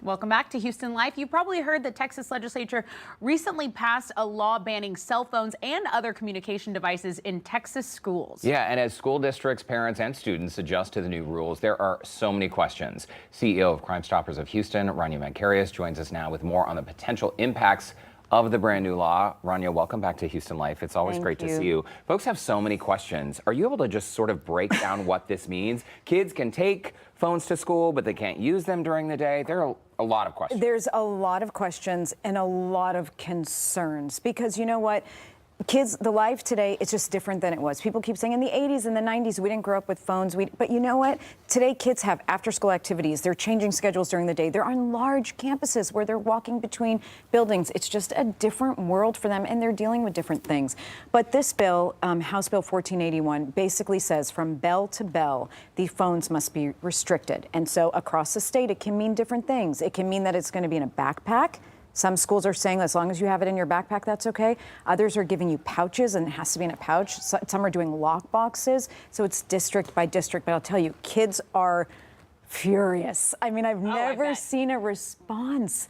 Welcome back to Houston Life. You probably heard the Texas legislature recently passed a law banning cell phones and other communication devices in Texas schools. Yeah, and as school districts, parents, and students adjust to the new rules, there are so many questions. CEO of Crime Stoppers of Houston, Rania Mankarious, joins us now with more on the potential impacts of the brand new law. Rania, welcome back to Houston Life. It's always great to see you. Folks have so many questions. Are you able to just sort of break down what this means? Kids can take phones to school, but they can't use them during the day. There are a lot of questions. There's a lot of questions and a lot of concerns because you know what? Kids, the life today, it's just different than it was. People keep saying in the 80s and the 90s, we didn't grow up with phones. But you know what? Today, kids have after-school activities. They're changing schedules during the day. They're on large campuses where they're walking between buildings. It's just a different world for them, and they're dealing with different things. But this bill, House Bill 1481, basically says from bell to bell, the phones must be restricted. And so across the state, it can mean different things. It can mean that it's going to be in a backpack. Some schools are saying as long as you have it in your backpack, that's okay. Others are giving you pouches and it has to be in a pouch. Some are doing lock boxes. So it's district by district. But I'll tell you, kids are furious. I mean, I've never seen a response.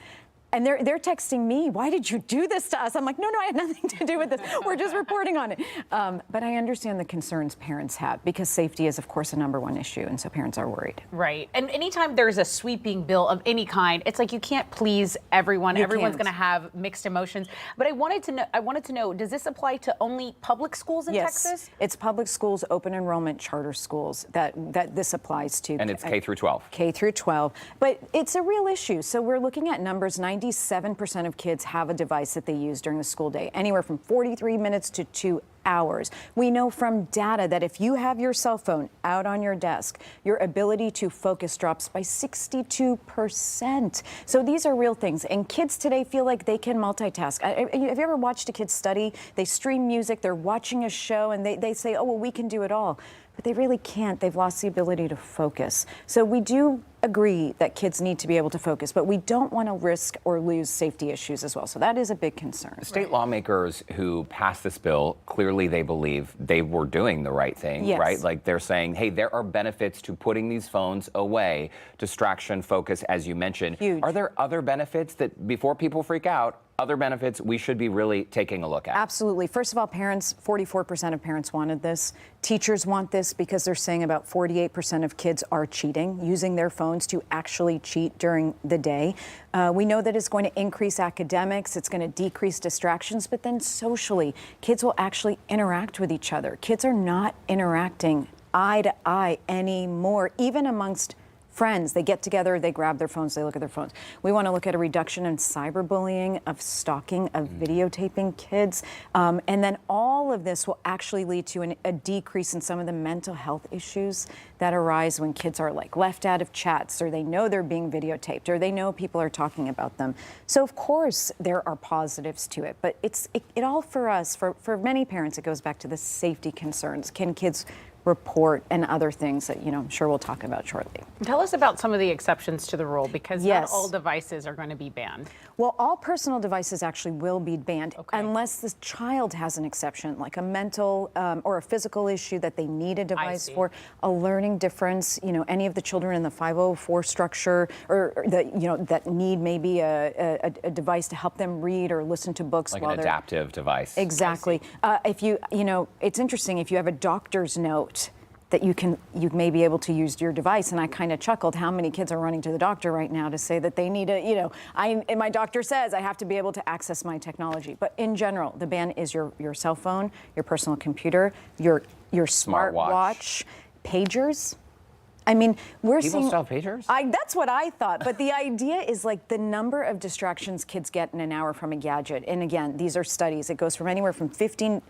And they're texting me, why did you do this to us? I'm like, no, I had nothing to do with this. We're just reporting on it. But I understand the concerns parents have because safety is, of course, a #1 issue. And so parents are worried. Right. And anytime there's a sweeping bill of any kind, it's like you can't please everyone. Everyone's going to have mixed emotions. But I wanted to know, does this apply to only public schools in Texas? It's public schools, open enrollment charter schools that this applies to. And it's K through 12. K through 12. But it's a real issue. So we're looking at numbers. 97% of kids have a device that they use during the school day, anywhere from 43 minutes to 2 hours. We know from data that if you have your cell phone out on your desk, your ability to focus drops by 62%. So these are real things. And kids today feel like they can multitask. Have you ever watched a kid study? They stream music, they're watching a show, and they say, oh, well, we can do it all. But they really can't. They've lost the ability to focus. So we do agree that kids need to be able to focus, but we don't want to risk or lose safety issues as well. So that is a big concern. State lawmakers who passed this bill, clearly they believe they were doing the right thing, right? Like they're saying, hey, there are benefits to putting these phones away, distraction, focus, as you mentioned. Huge. Are there other benefits that, before people freak out, other benefits we should be really taking a look at? Absolutely. First of all, parents, 44% of parents wanted this. Teachers want this because they're saying about 48% of kids are cheating, using their phones to actually cheat during the day. We know that it's going to increase academics, it's going to decrease distractions, but then socially, kids will actually interact with each other. Kids are not interacting eye to eye anymore, even amongst friends. They get together, they grab their phones, they look at their phones. We want to look at a reduction in cyberbullying, of stalking, of videotaping kids. And then all of this will actually lead to a decrease in some of the mental health issues that arise when kids are like left out of chats, or they know they're being videotaped, or they know people are talking about them. So of course there are positives to it, but it all for us, for many parents, it goes back to the safety concerns. Can kids report and other things that, I'm sure we'll talk about shortly. Tell us about some of the exceptions to the rule, because not all devices are going to be banned. Well, all personal devices actually will be banned unless the child has an exception, like a mental or a physical issue that they need a device for, a learning difference, any of the children in the 504 structure or that need maybe a device to help them read or listen to books. Like an adaptive device. Exactly. If it's interesting, if you have a doctor's note that you may be able to use your device. And I kind of chuckled how many kids are running to the doctor right now to say that they need and my doctor says I have to be able to access my technology. But in general, the ban is your cell phone, your personal computer, your smartwatch, pagers. I mean, we're seeing people still have pagers? That's what I thought. But the idea is like the number of distractions kids get in an hour from a gadget. And again, these are studies. It goes from anywhere from 15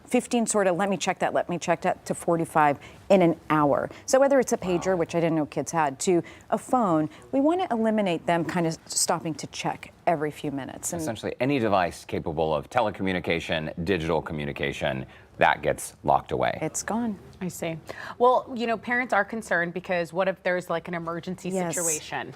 sort of let me check that, to 45 in an hour. So whether it's a pager, which I didn't know kids had, to a phone, we want to eliminate them kind of stopping to check every few minutes. And essentially, any device capable of telecommunication, digital communication, that gets locked away. It's gone. I see. Well, parents are concerned because what if there's like an emergency situation?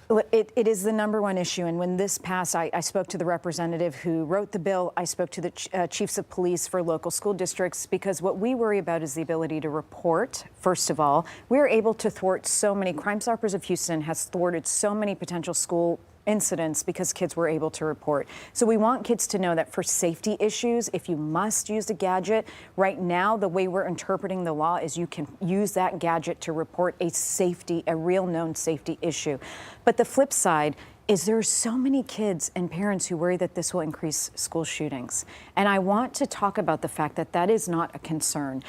It is the #1 issue, and when this passed, I spoke to the representative who wrote the bill. I spoke to the chiefs of police for local school districts, because what we worry about is the ability to report. First of all, we're able to thwart so many. Crime Stoppers of Houston has thwarted so many potential school incidents because kids were able to report. So we want kids to know that for safety issues, if you must use a gadget, right now the way we're interpreting the law is you can use that gadget to report a real known safety issue. But the flip side is there are so many kids and parents who worry that this will increase school shootings. And I want to talk about the fact that that is not a concern.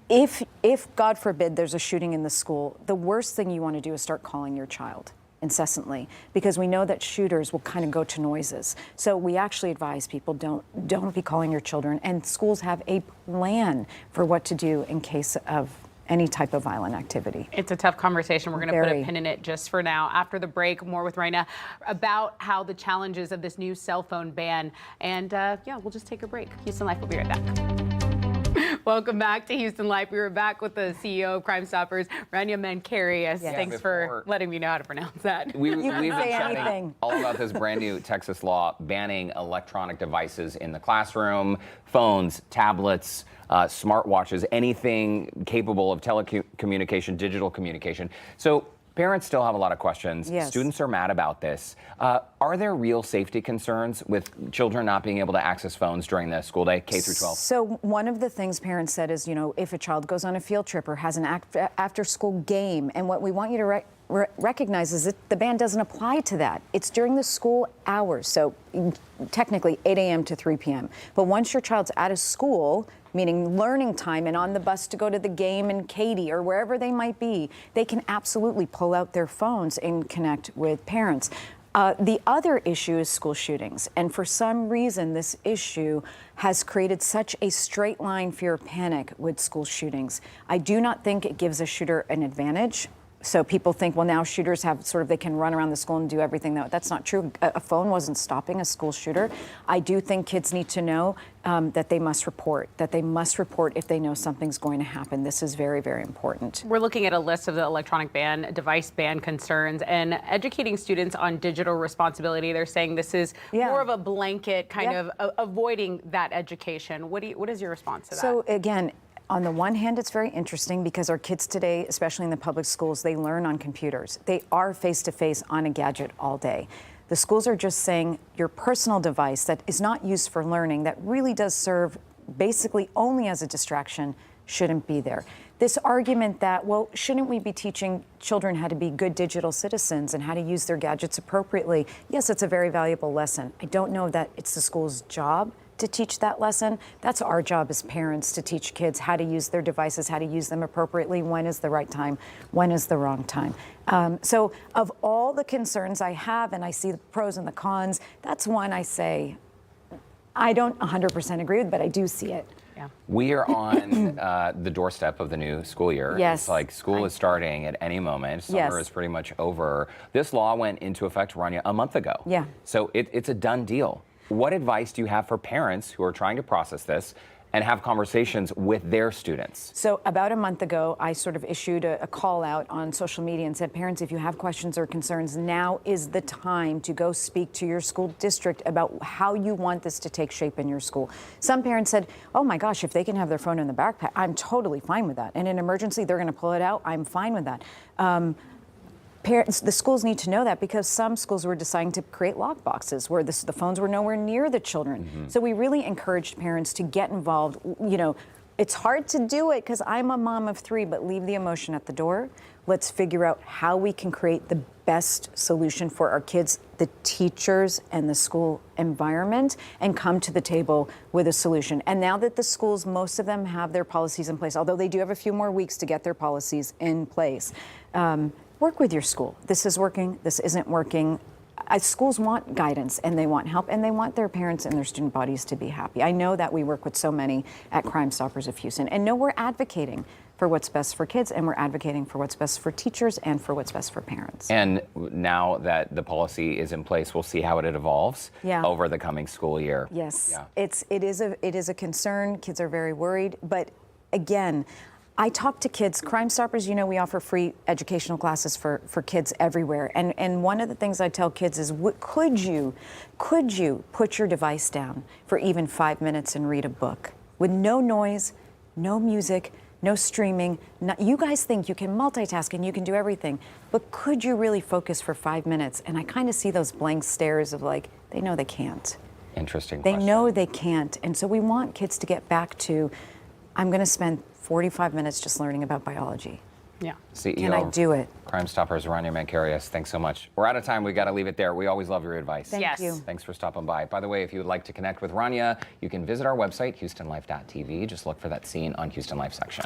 If God forbid there's a shooting in the school, the worst thing you want to do is start calling your child incessantly, because we know that shooters will kind of go to noises. So we actually advise people don't be calling your children, and schools have a plan for what to do in case of any type of violent activity. It's a tough conversation. We're going to put a pin in it just for now. After the break, more with Rania about how the challenges of this new cell phone ban. And yeah, we'll just take a break. Houston Life will be right back. Welcome back to Houston Life. We were back with the CEO of Crime Stoppers, Rania Mankarious. Yes. Thanks for letting me know how to pronounce that. We've been say chatting anything. all about this brand new Texas law banning electronic devices in the classroom, phones, tablets, smartwatches, anything capable of telecommunication, digital communication. So parents still have a lot of questions. Yes. Students are mad about this. Are there real safety concerns with children not being able to access phones during the school day, K through 12? So one of the things parents said is, if a child goes on a field trip or has an after-school game, and what we want you to recognize is that the ban doesn't apply to that. It's during the school hours, so technically 8 a.m. to 3 p.m. But once your child's out of school, meaning learning time, and on the bus to go to the game in Katy or wherever they might be, they can absolutely pull out their phones and connect with parents. The other issue is school shootings. And for some reason, this issue has created such a straight line fear of panic with school shootings. I do not think it gives a shooter an advantage. So people think, well, now shooters have they can run around the school and do everything. No, that's not true. A phone wasn't stopping a school shooter. I do think kids need to know that they must report if they know something's going to happen. This is very, very important. We're looking at a list of the electronic device ban concerns and educating students on digital responsibility. They're saying this is more of a blanket kind of avoiding that education. What is your response to that? So again, on the one hand, it's very interesting because our kids today, especially in the public schools, they learn on computers. They are face-to-face on a gadget all day. The schools are just saying your personal device that is not used for learning, that really does serve basically only as a distraction, shouldn't be there. This argument that, well, shouldn't we be teaching children how to be good digital citizens and how to use their gadgets appropriately? Yes, it's a very valuable lesson. I don't know that it's the school's job to teach that lesson. That's our job as parents, to teach kids how to use their devices, how to use them appropriately, when is the right time, when is the wrong time. So of all the concerns I have, and I see the pros and the cons, that's one I say I don't 100% agree with, but I do see it. Yeah. We are on the doorstep of the new school year. Yes. It's like school is starting at any moment. Summer is pretty much over. This law went into effect, Rania, a month ago. Yeah. So it's a done deal. What advice do you have for parents who are trying to process this and have conversations with their students? So about a month ago, I issued a call out on social media and said, parents, if you have questions or concerns, now is the time to go speak to your school district about how you want this to take shape in your school. Some parents said, oh my gosh, if they can have their phone in the backpack, I'm totally fine with that. In an emergency, they're gonna pull it out, I'm fine with that. Parents, the schools need to know that, because some schools were deciding to create lock boxes where the phones were nowhere near the children. Mm-hmm. So we really encouraged parents to get involved. It's hard to do it because I'm a mom of 3, but leave the emotion at the door. Let's figure out how we can create the best solution for our kids, the teachers, and the school environment, and come to the table with a solution. And now that the schools, most of them have their policies in place, although they do have a few more weeks to get their policies in place. Work with your school. This is working, this isn't working. Schools want guidance, and they want help, and they want their parents and their student bodies to be happy. I know that we work with so many at Crime Stoppers of Houston, and know we're advocating for what's best for kids, and we're advocating for what's best for teachers and for what's best for parents. And now that the policy is in place, we'll see how it evolves over the coming school year. Yes, it is a concern. Kids are very worried, but again, I talk to kids. Crime Stoppers, you know, we offer free educational classes for kids everywhere. And one of the things I tell kids is, could you put your device down for even 5 minutes and read a book with no noise, no music, no streaming? You guys think you can multitask and you can do everything, but could you really focus for 5 minutes? And I kind of see those blank stares of like, they know they can't. Interesting They question. know they can't. And so we want kids to get back to, I'm going to spend 45 minutes just learning about biology. Yeah. CEO Can I do it? Crime Stoppers, Rania Mankarious, thanks so much. We're out of time. We got to leave it there. We always love your advice. Thank you. Thanks for stopping by. By the way, if you would like to connect with Rania, you can visit our website, HoustonLife.tv. Just look for that scene on Houston Life section.